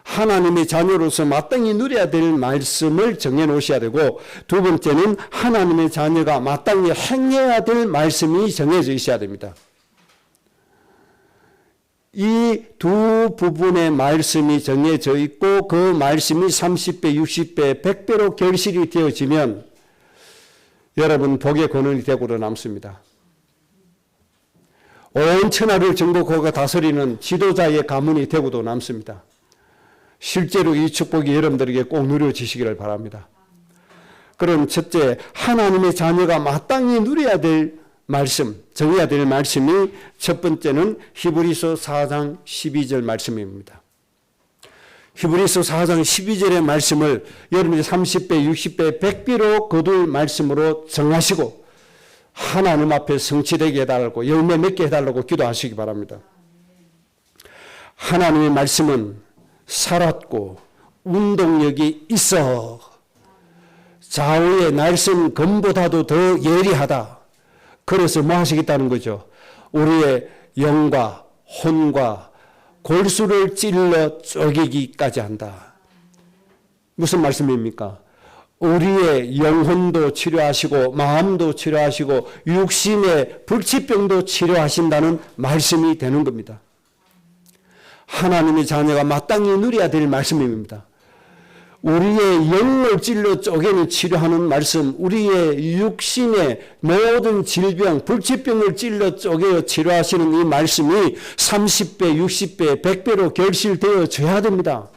하나님의 자녀로서 마땅히 누려야 될 말씀을 정해 놓으셔야 되고, 두 번째는 하나님의 자녀가 마땅히 행해야 될 말씀이 정해져 있어야 됩니다. 이 두 부분의 말씀이 정해져 있고 그 말씀이 30배, 60배, 100배로 결실이 되어지면 여러분 복의 근원이 되고도 남습니다. 온 천하를 정복하고 다스리는 지도자의 가문이 되고도 남습니다. 실제로 이 축복이 여러분들에게 꼭 누려지시기를 바랍니다. 그럼 첫째, 하나님의 자녀가 마땅히 누려야 될 말씀, 정해야 될 말씀이 첫 번째는 히브리서 4장 12절 말씀입니다. 히브리서 4장 12절의 말씀을 여러분이 30배, 60배, 100배로 거둘 말씀으로 정하시고 하나님 앞에 성취되게 해달라고, 열매 맺게 해달라고 기도하시기 바랍니다. 하나님의 말씀은 살았고 운동력이 있어 좌우의 날선 검보다도 더 예리하다. 그래서 뭐 하시겠다는 거죠? 우리의 영과 혼과 골수를 찔러 쪼개기까지 한다. 무슨 말씀입니까? 우리의 영혼도 치료하시고 마음도 치료하시고 육신의 불치병도 치료하신다는 말씀이 되는 겁니다. 하나님의 자녀가 마땅히 누려야 될 말씀입니다. 우리의 영을 찔러 쪼개는 치료하는 말씀, 우리의 육신의 모든 질병, 불치병을 찔러 쪼개 치료하시는 이 말씀이 30배, 60배, 100배로 결실되어져야 됩니다.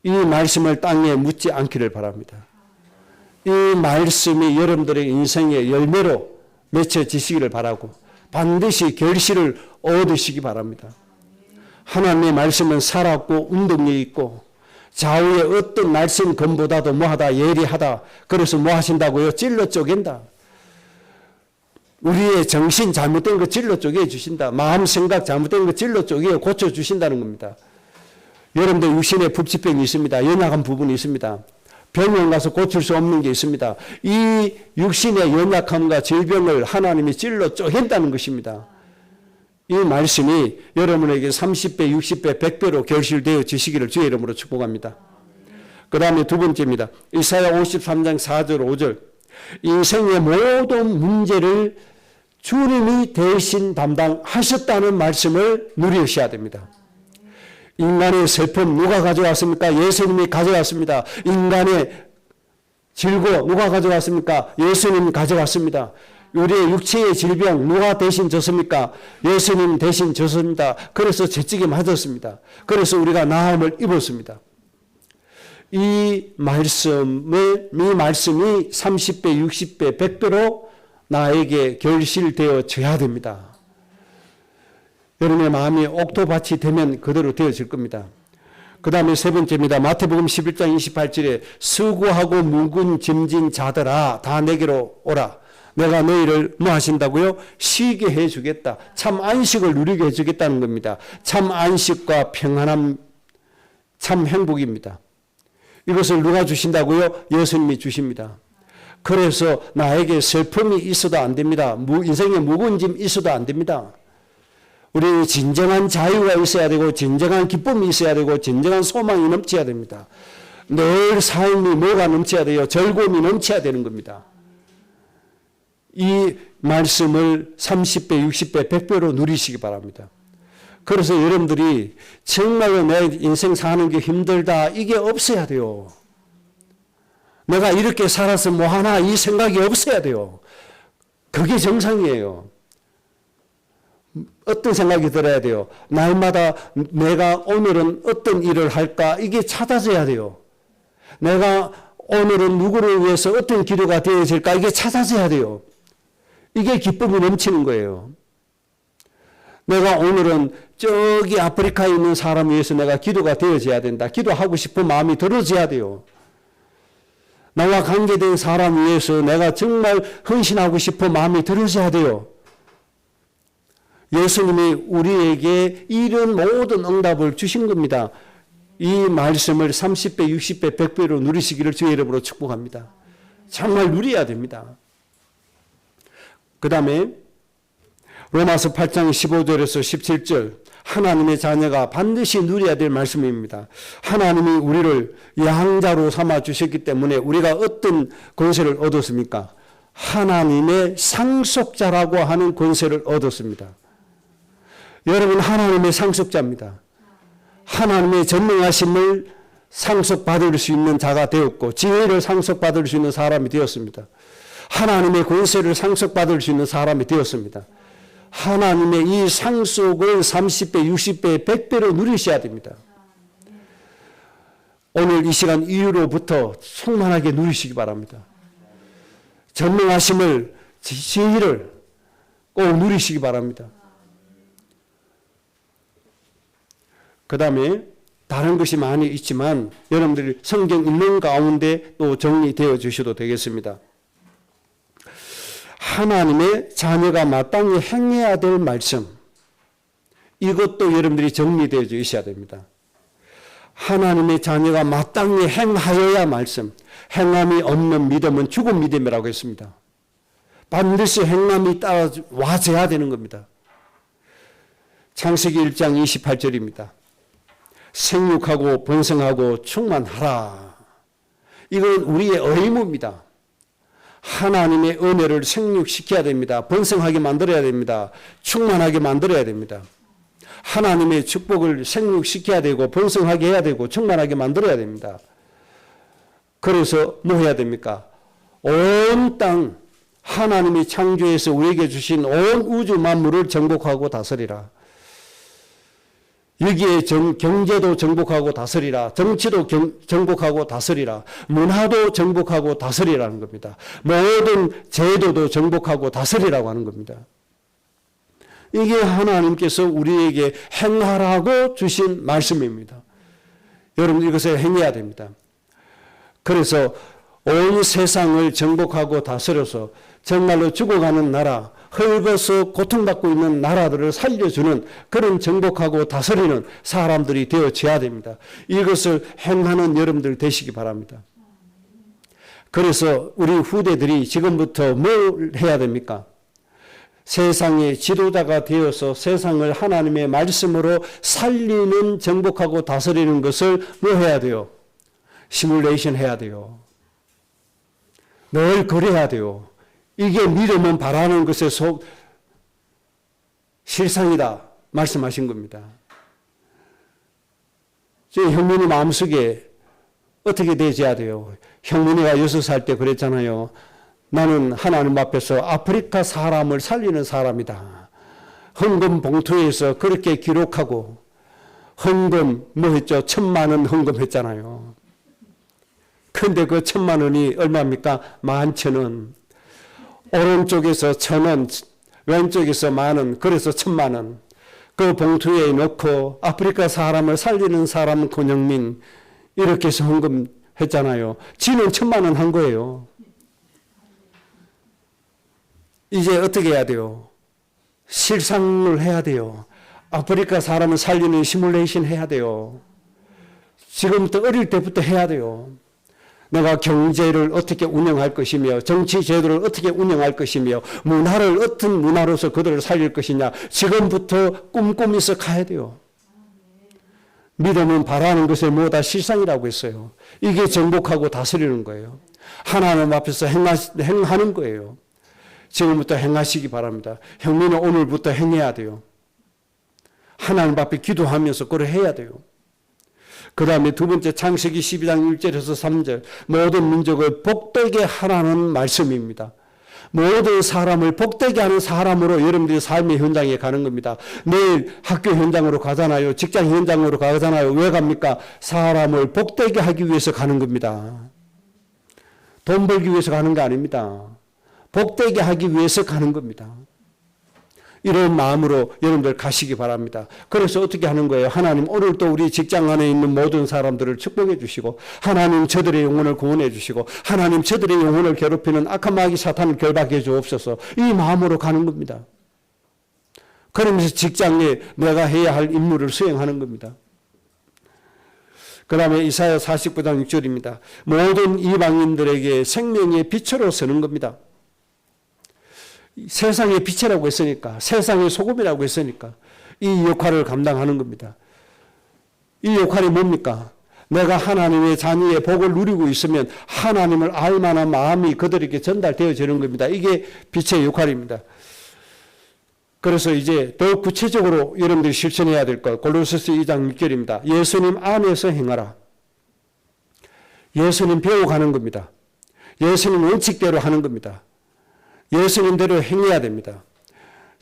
이 말씀을 땅에 묻지 않기를 바랍니다. 이 말씀이 여러분들의 인생의 열매로 맺혀지시기를 바라고 반드시 결실을 얻으시기 바랍니다. 하나님의 말씀은 살았고 운동력 있고 좌우의 어떤 말씀 검보다도 뭐하다 예리하다. 그래서 뭐 하신다고요? 찔러 쪼갠다. 우리의 정신 잘못된 거 찔러 쪼개 주신다. 마음 생각 잘못된 거 찔러 쪼개 고쳐 주신다는 겁니다. 여러분들 육신에 불치병이 있습니다. 연약한 부분이 있습니다. 병원 가서 고칠 수 없는 게 있습니다. 이 육신의 연약함과 질병을 하나님이 찔러 쪼갠다는 것입니다. 이 말씀이 여러분에게 30배, 60배, 100배로 결실되어 지시기를 주의 이름으로 축복합니다. 그 다음에 두 번째입니다. 이사야 53장 4절 5절 인생의 모든 문제를 주님이 대신 담당하셨다는 말씀을 누리셔야 됩니다. 인간의 슬픔 누가 가져왔습니까? 예수님이 가져왔습니다. 인간의 질고 누가 가져왔습니까? 예수님이 가져왔습니다. 우리의 육체의 질병 누가 대신 졌습니까? 예수님 대신 졌습니다. 그래서 채찍에 맞았습니다. 그래서 우리가 나음을 입었습니다. 이 말씀이 30배, 60배, 100배로 나에게 결실되어져야 됩니다. 여러분의 마음이 옥토밭이 되면 그대로 되어질 겁니다. 그 다음에 세 번째입니다. 마태복음 11장 28절에 수고하고 무거운 짐진 자들아 다 내게로 오라. 내가 너희를 뭐 하신다고요? 쉬게 해주겠다. 참 안식을 누리게 해주겠다는 겁니다. 참 안식과 평안함, 참 행복입니다. 이것을 누가 주신다고요? 예수님이 주십니다. 그래서 나에게 슬픔이 있어도 안 됩니다. 인생에 무거운 짐 있어도 안 됩니다. 우리 진정한 자유가 있어야 되고 진정한 기쁨이 있어야 되고 진정한 소망이 넘쳐야 됩니다. 늘 삶이 뭐가 넘쳐야 돼요? 즐거움이 넘쳐야 되는 겁니다. 이 말씀을 30배, 60배, 100배로 누리시기 바랍니다. 그래서 여러분들이 정말로 내 인생 사는 게 힘들다 이게 없어야 돼요. 내가 이렇게 살아서 뭐하나 이 생각이 없어야 돼요. 그게 정상이에요. 어떤 생각이 들어야 돼요? 날마다 내가 오늘은 어떤 일을 할까 이게 찾아져야 돼요. 내가 오늘은 누구를 위해서 어떤 기도가 되어질까 이게 찾아져야 돼요. 이게 기쁨이 넘치는 거예요. 내가 오늘은 저기 아프리카에 있는 사람을 위해서 내가 기도가 되어져야 된다. 기도하고 싶은 마음이 들어져야 돼요. 나와 관계된 사람을 위해서 내가 정말 헌신하고 싶은 마음이 들어져야 돼요. 예수님이 우리에게 이런 모든 응답을 주신 겁니다. 이 말씀을 30배, 60배, 100배로 누리시기를 주의 이름으로 축복합니다. 정말 누려야 됩니다. 그 다음에 로마서 8장 15절에서 17절 하나님의 자녀가 반드시 누려야 될 말씀입니다. 하나님이 우리를 양자로 삼아 주셨기 때문에 우리가 어떤 권세를 얻었습니까? 하나님의 상속자라고 하는 권세를 얻었습니다. 여러분 하나님의 상속자입니다. 하나님의 전능하심을 상속받을 수 있는 자가 되었고 지혜를 상속받을 수 있는 사람이 되었습니다. 하나님의 권세를 상속받을 수 있는 사람이 되었습니다. 하나님의 이 상속을 30배, 60배, 100배로 누리셔야 됩니다. 오늘 이 시간 이후로부터 충만하게 누리시기 바랍니다. 전능하심을, 지혜를 꼭 누리시기 바랍니다. 그 다음에 다른 것이 많이 있지만 여러분들이 성경 읽는 가운데 또 정리되어 주셔도 되겠습니다. 하나님의 자녀가 마땅히 행해야 될 말씀, 이것도 여러분들이 정리되어 있어야 됩니다. 하나님의 자녀가 마땅히 행하여야 말씀, 행함이 없는 믿음은 죽은 믿음이라고 했습니다. 반드시 행함이 따라와줘야 되는 겁니다. 창세기 1장 28절입니다. 생육하고 번성하고 충만하라. 이건 우리의 의무입니다. 하나님의 은혜를 생육시켜야 됩니다. 번성하게 만들어야 됩니다. 충만하게 만들어야 됩니다. 하나님의 축복을 생육시켜야 되고 번성하게 해야 되고 충만하게 만들어야 됩니다. 그래서 뭐 해야 됩니까? 온 땅 하나님이 창조해서 우리에게 주신 온 우주 만물을 정복하고 다스리라. 여기에 경제도 정복하고 다스리라. 정치도 정복하고 다스리라. 문화도 정복하고 다스리라는 겁니다. 모든 제도도 정복하고 다스리라고 하는 겁니다. 이게 하나님께서 우리에게 행하라고 주신 말씀입니다. 여러분 이것을 행해야 됩니다. 그래서 온 세상을 정복하고 다스려서 정말로 죽어가는 나라, 헐벗어 고통받고 있는 나라들을 살려주는 그런 정복하고 다스리는 사람들이 되어져야 됩니다. 이것을 행하는 여러분들 되시기 바랍니다. 그래서 우리 후대들이 지금부터 뭘 해야 됩니까? 세상의 지도자가 되어서 세상을 하나님의 말씀으로 살리는 정복하고 다스리는 것을 뭐 해야 돼요? 시뮬레이션 해야 돼요. 늘 그래야 돼요. 이게 믿으면 바라는 것의 실상이다 말씀하신 겁니다. 제 형민이 마음속에 어떻게 되어야 돼요? 형민이가 6살 때 그랬잖아요. 나는 하나님 앞에서 아프리카 사람을 살리는 사람이다. 헌금 봉투에서 그렇게 기록하고 헌금 뭐 했죠? 1,000만 원 헌금했잖아요. 근데 그 1,000만 원이 얼마입니까? 11,000원. 오른쪽에서 1,000원, 왼쪽에서 10,000원, 그래서 1,000만 원. 그 봉투에 넣고 아프리카 사람을 살리는 사람 권영민 이렇게 해서 헌금했잖아요. 지는 1,000만 원 한 거예요. 이제 어떻게 해야 돼요? 실상을 해야 돼요. 아프리카 사람을 살리는 시뮬레이션 해야 돼요. 지금부터 어릴 때부터 해야 돼요. 내가 경제를 어떻게 운영할 것이며 정치 제도를 어떻게 운영할 것이며 문화를 어떤 문화로서 그들을 살릴 것이냐 지금부터 꿈꾸면서 가야 돼요. 믿음은 바라는 것에 뭐다 실상이라고 했어요. 이게 정복하고 다스리는 거예요. 하나님 앞에서 행하는 거예요. 지금부터 행하시기 바랍니다. 형님은 오늘부터 행해야 돼요. 하나님 앞에 기도하면서 그걸 해야 돼요. 그 다음에 두 번째 창세기 12장 1절에서 3절 모든 민족을 복되게 하라는 말씀입니다. 모든 사람을 복되게 하는 사람으로 여러분들이 삶의 현장에 가는 겁니다. 내일 학교 현장으로 가잖아요. 직장 현장으로 가잖아요. 왜 갑니까? 사람을 복되게 하기 위해서 가는 겁니다. 돈 벌기 위해서 가는 게 아닙니다. 복되게 하기 위해서 가는 겁니다. 이런 마음으로 여러분들 가시기 바랍니다. 그래서 어떻게 하는 거예요? 하나님 오늘도 우리 직장 안에 있는 모든 사람들을 축복해 주시고 하나님 저들의 영혼을 구원해 주시고 하나님 저들의 영혼을 괴롭히는 악한 마귀 사탄을 결박해 주옵소서 이 마음으로 가는 겁니다. 그러면서 직장에 내가 해야 할 임무를 수행하는 겁니다. 그 다음에 이사야 49장 6절입니다. 모든 이방인들에게 생명의 빛으로 서는 겁니다. 세상의 빛이라고 했으니까 세상의 소금이라고 했으니까 이 역할을 감당하는 겁니다. 이 역할이 뭡니까? 내가 하나님의 자녀의 복을 누리고 있으면 하나님을 알 만한 마음이 그들에게 전달되어지는 겁니다. 이게 빛의 역할입니다. 그래서 이제 더 구체적으로 여러분들이 실천해야 될 것 골로새서 2장 6절입니다. 예수님 안에서 행하라. 예수님 배워가는 겁니다. 예수님 원칙대로 하는 겁니다. 예수님대로 행해야 됩니다.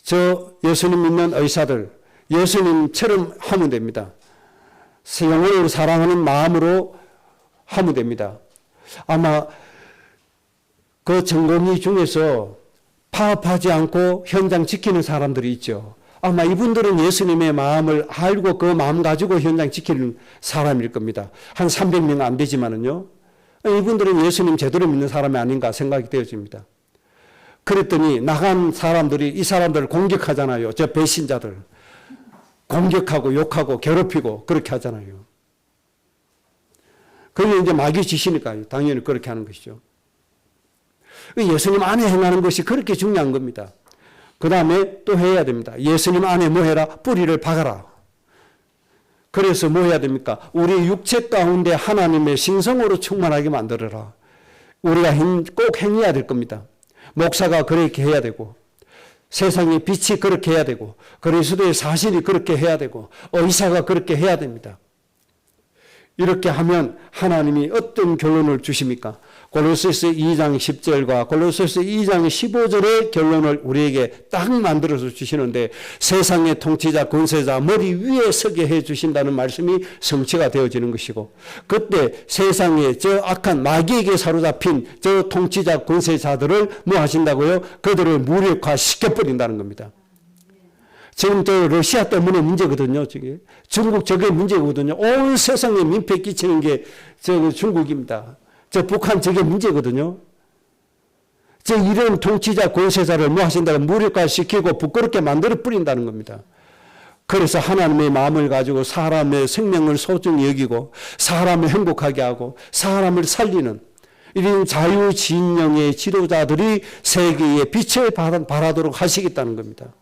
저 예수님 믿는 의사들 예수님처럼 하면 됩니다. 영혼을 사랑하는 마음으로 하면 됩니다. 아마 그 전공의 중에서 파업하지 않고 현장 지키는 사람들이 있죠. 아마 이분들은 예수님의 마음을 알고 그 마음 가지고 현장 지키는 사람일 겁니다. 한 300명 안 되지만은요. 이분들은 예수님 제대로 믿는 사람이 아닌가 생각이 되어집니다. 그랬더니 나간 사람들이 이 사람들을 공격하잖아요. 저 배신자들. 공격하고 욕하고 괴롭히고 그렇게 하잖아요. 그게 이제 마귀 지시니까 당연히 그렇게 하는 것이죠. 예수님 안에 행하는 것이 그렇게 중요한 겁니다. 그 다음에 또 해야 됩니다. 예수님 안에 뭐 해라? 뿌리를 박아라. 그래서 뭐 해야 됩니까? 우리 육체 가운데 하나님의 신성으로 충만하게 만들어라. 우리가 꼭 행해야 될 겁니다. 목사가 그렇게 해야 되고, 세상의 빛이 그렇게 해야 되고, 그리스도의 사실이 그렇게 해야 되고, 의사가 그렇게 해야 됩니다. 이렇게 하면 하나님이 어떤 결론을 주십니까? 골로새서 2장 10절과 골로새서 2장 15절의 결론을 우리에게 딱 만들어서 주시는데, 세상의 통치자 권세자 머리 위에 서게 해 주신다는 말씀이 성취가 되어지는 것이고, 그때 세상의 저 악한 마귀에게 사로잡힌 저 통치자 권세자들을 뭐 하신다고요? 그들을 무력화시켜버린다는 겁니다. 지금 저 러시아 때문에 문제거든요. 중국 저게 문제거든요. 온 세상에 민폐 끼치는 게 저 중국입니다. 저 북한 저게 문제거든요. 저 이런 통치자 권세자를 뭐 하신다고 무력화시키고 부끄럽게 만들어 버린다는 겁니다. 그래서 하나님의 마음을 가지고 사람의 생명을 소중히 여기고 사람을 행복하게 하고 사람을 살리는 이런 자유진영의 지도자들이 세계에 빛을 발하도록 하시겠다는 겁니다.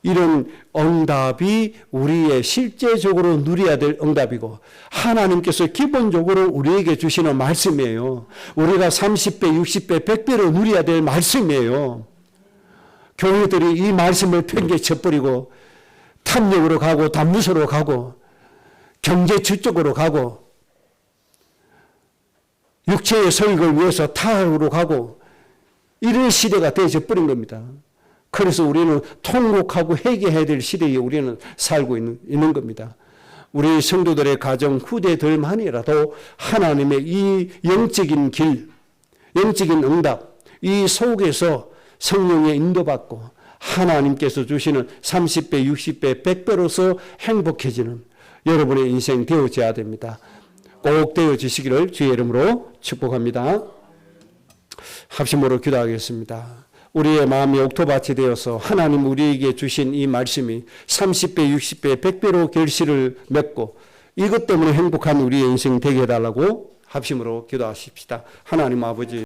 이런 응답이 우리의 실제적으로 누려야 될 응답이고, 하나님께서 기본적으로 우리에게 주시는 말씀이에요. 우리가 30배, 60배, 100배로 누려야 될 말씀이에요. 교회들이 이 말씀을 팽개쳐버리고 탐욕으로 가고 단무서로 가고 경제주 쪽으로 가고 육체의 설익을 위해서 타락으로 가고 이런 시대가 되어져 버린 겁니다. 그래서 우리는 통곡하고 회개해야 될 시대에 우리는 살고 있는 겁니다. 우리 성도들의 가정 후대들만이라도 하나님의 이 영적인 길, 영적인 응답, 이 속에서 성령의 인도받고 하나님께서 주시는 30배, 60배, 100배로서 행복해지는 여러분의 인생 되어져야 됩니다. 꼭 되어지시기를 주의 이름으로 축복합니다. 합심으로 기도하겠습니다. 우리의 마음이 옥토밭이 되어서 하나님 우리에게 주신 이 말씀이 30배, 60배, 100배로 결실을 맺고 이것 때문에 행복한 우리의 인생 되게 해달라고 합심으로 기도하십시다. 하나님 아버지